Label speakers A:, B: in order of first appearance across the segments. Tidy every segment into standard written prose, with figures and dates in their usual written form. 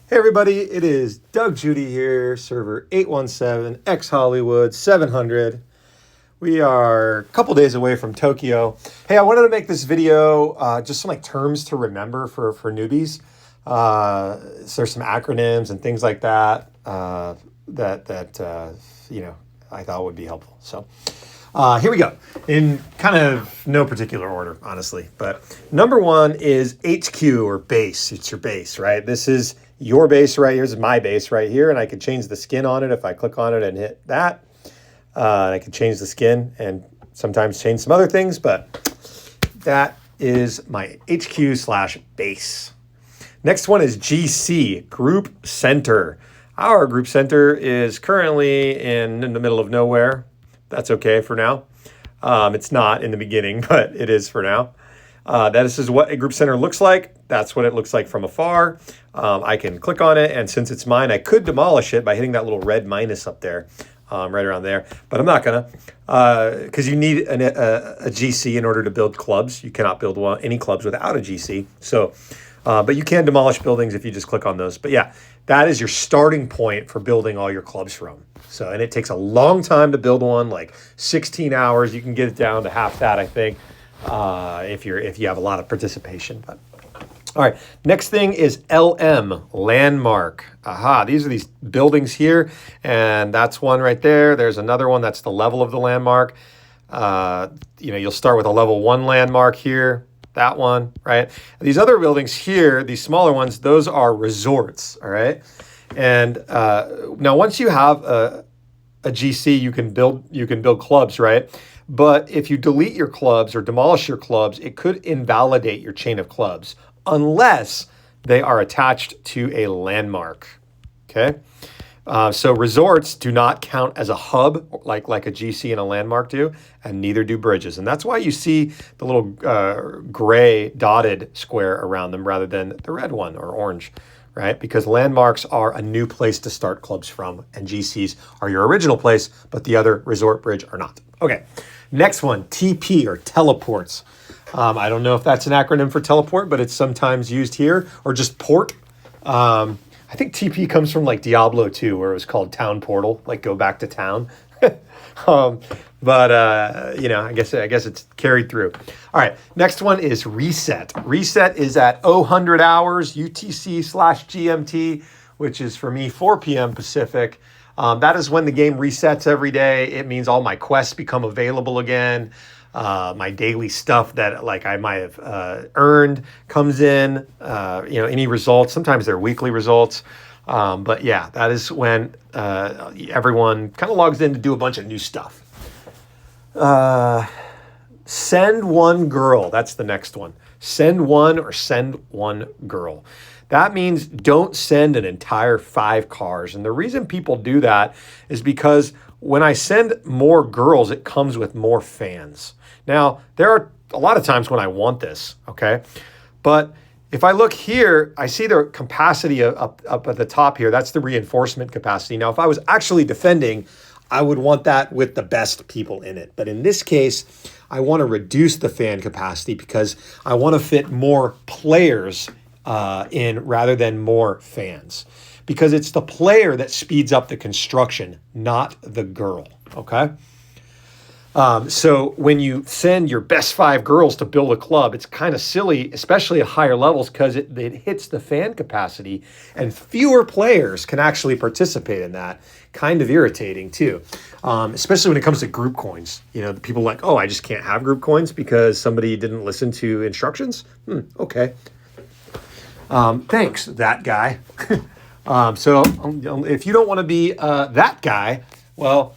A: Hey everybody, it is Doug Judy here, server 817, X-Hollywood 700. We are a couple days away from Tokyo. Hey, I wanted to make this video just some terms to remember for newbies. So there's some acronyms and things like that I thought would be helpful. So here we go, in kind of no particular order, honestly. But number one is HQ, or base. It's your base, right? This is your base right here. This is my base right here, and I can change the skin on it if I click on it and hit that. And I can change the skin and sometimes change some other things, but that is my HQ/base. Next one is GC, Group Center. Our group center is currently in the middle of nowhere. That's okay for now. It's not in the beginning, but it is for now. This is what a group center looks like. That's what it looks like from afar. I can click on it, and since it's mine, I could demolish it by hitting that little red minus up there, right around there. But I'm not gonna, because you need a GC in order to build clubs. You cannot build any clubs without a GC. So, but you can demolish buildings if you just click on those. But yeah, that is your starting point for building all your clubs from. So, and it takes a long time to build one, like 16 hours. You can get it down to half that, I think, if you have a lot of participation. But all right, next thing is LM, landmark. Aha, these are these buildings here, and that's one right there. There's another one, that's the level of the landmark. You'll start with a level 1 landmark here, that one, right? These other buildings here, these smaller ones, those are resorts, all right? And now once you have a GC, you can build clubs, right? But if you delete your clubs or demolish your clubs, it could invalidate your chain of clubs unless they are attached to a landmark, okay? So resorts do not count as a hub like a GC and a landmark do, and neither do bridges. And that's why you see the little gray dotted square around them rather than the red one or orange, right? Because landmarks are a new place to start clubs from, and GCs are your original place, but the other resort bridge are not. Okay, next one, TP, or teleports. I don't know if that's an acronym for teleport, but it's sometimes used here, or just port. I think TP comes from like Diablo 2, where it was called Town Portal, like go back to town. I guess it's carried through. All right, next one is reset. Reset is at 00 hours UTC/GMT, which is for me 4 p.m. Pacific. That is when the game resets every day. It means all my quests become available again. My daily stuff that I might have earned comes in. Any results. Sometimes they're weekly results. But yeah, that is when everyone kind of logs in to do a bunch of new stuff. Send one girl. That's the next one. Send one, or send one girl. That means don't send an entire 5 cars. And the reason people do that is because when I send more girls, it comes with more fans. Now, there are a lot of times when I want this, okay? But if I look here, I see the capacity up at the top here. That's the reinforcement capacity. Now, if I was actually defending, I would want that with the best people in it. But in this case, I want to reduce the fan capacity because I want to fit more players in rather than more fans. Because it's the player that speeds up the construction, not the girl, okay? So when you send your best 5 girls to build a club, it's kind of silly, especially at higher levels, because it hits the fan capacity, and fewer players can actually participate in that. Kind of irritating too, especially when it comes to group coins. People like, oh, I just can't have group coins because somebody didn't listen to instructions. Okay. Thanks, that guy. So if you don't want to be that guy, well,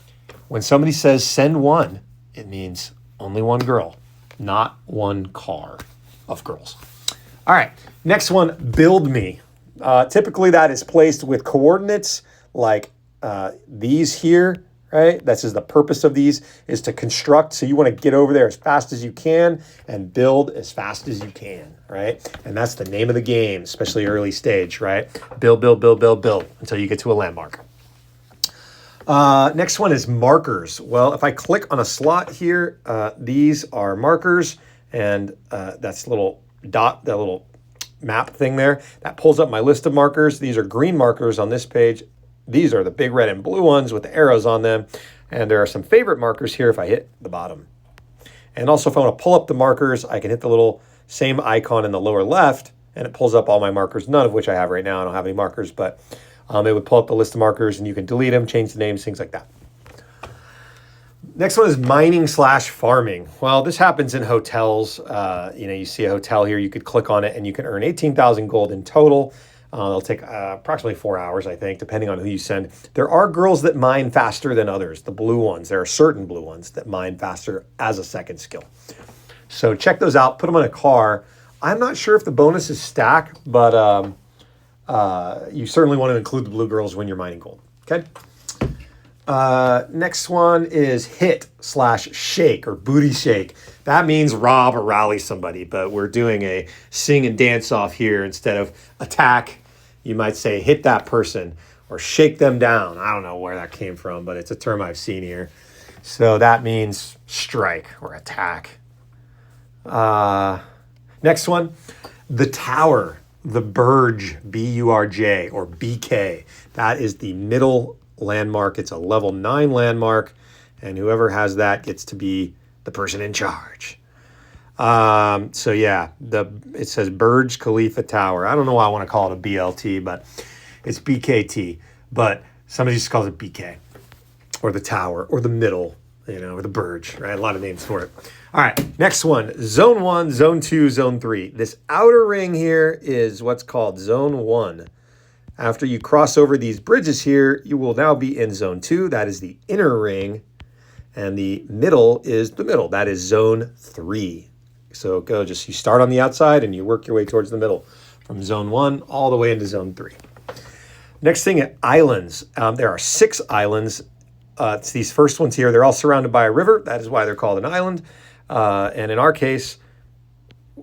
A: when somebody says send one, it means only one girl, not one car of girls. All right, next one, build me. Typically that is placed with coordinates like these here, right? This is the purpose of these, is to construct. So you want to get over there as fast as you can and build as fast as you can, right? And that's the name of the game, especially early stage, right? Build until you get to a landmark. Next one is markers. Well, if I click on a slot here, these are markers, and that's little dot, the little map thing there. That pulls up my list of markers. These are green markers on this page. These are the big red and blue ones with the arrows on them. And there are some favorite markers here if I hit the bottom. And also if I want to pull up the markers, I can hit the little same icon in the lower left, and it pulls up all my markers, none of which I have right now. I don't have any markers, but it would pull up the list of markers, and you can delete them, change the names, things like that. Next one is mining/farming. Well, this happens in hotels. You see a hotel here, you could click on it and you can earn 18,000 gold in total. It'll take approximately 4 hours, I think, depending on who you send. There are girls that mine faster than others, the blue ones. There are certain blue ones that mine faster as a second skill. So check those out, put them in a car. I'm not sure if the bonuses stack, but you certainly want to include the blue girls when you're mining gold, okay? Next one is hit/shake or booty shake. That means rob or rally somebody, but we're doing a sing and dance off here instead of attack. You might say hit that person or shake them down. I don't know where that came from, but it's a term I've seen here. So that means strike or attack. Next one, the tower, the Burj, B-U-R-J or BK. That is the middle landmark. It's a level 9 landmark, and whoever has that gets to be the person in charge. So yeah, it says Burj Khalifa Tower. I don't know why I want to call it a BLT, but it's BKT. But somebody just calls it BK, or the tower, or the middle, or the Burj, right? A lot of names for it. All right, next one, Zone 1, Zone 2, Zone 3. This outer ring here is what's called Zone 1. After you cross over these bridges here, you will now be in Zone 2. That is the inner ring. And the middle is the middle. That is Zone 3. So you start on the outside and you work your way towards the middle from Zone 1 all the way into Zone 3. Next thing, islands. There are 6 islands. It's these first ones here. They're all surrounded by a river. That is why they're called an island. And in our case,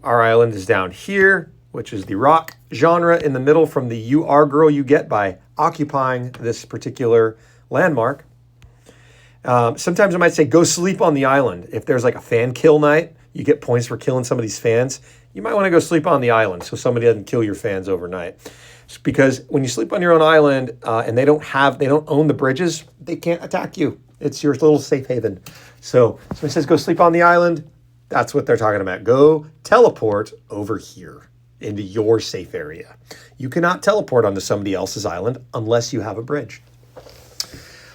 A: our island is down here, which is the rock genre in the middle from the "You Are Girl" you get by occupying this particular landmark. Sometimes I might say go sleep on the island. If there's like a fan kill night, you get points for killing some of these fans. You might want to go sleep on the island so somebody doesn't kill your fans overnight. Because when you sleep on your own island and they don't own the bridges, they can't attack you. It's your little safe haven. So somebody says go sleep on the island. That's what they're talking about. Go teleport over here into your safe area. You cannot teleport onto somebody else's island unless you have a bridge.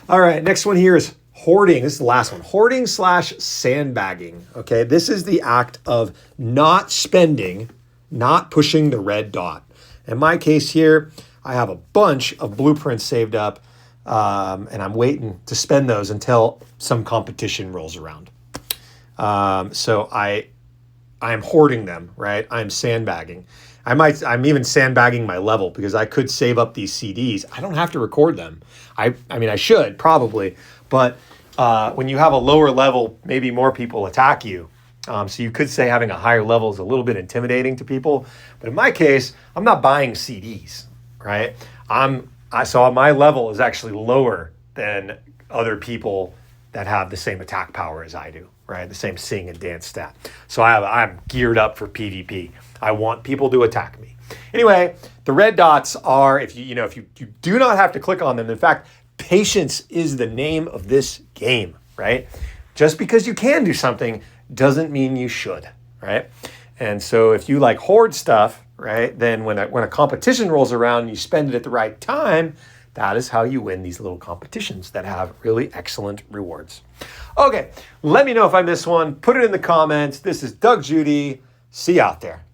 A: All right, next one here is hoarding. This is the last one. Hoarding/sandbagging. Okay, this is the act of not spending, not pushing the red dot. In my case here, I have a bunch of blueprints saved up, and I'm waiting to spend those until some competition rolls around. So I'm hoarding them, right? I'm sandbagging. I'm even sandbagging my level because I could save up these CDs. I don't have to record them. I mean, I should probably, but when you have a lower level, maybe more people attack you. So you could say having a higher level is a little bit intimidating to people. But in my case, I'm not buying CDs, right? So my level is actually lower than other people that have the same attack power as I do, right? The same sing and dance stat. So I'm geared up for PvP. I want people to attack me. Anyway, the red dots are, if you do not have to click on them. In fact, patience is the name of this game, right? Just because you can do something doesn't mean you should, right? And so if you like hoard stuff, right, then when a competition rolls around and you spend it at the right time, that is how you win these little competitions that have really excellent rewards. Okay, let me know if I missed one. Put it in the comments. This is Doug Judy. See you out there.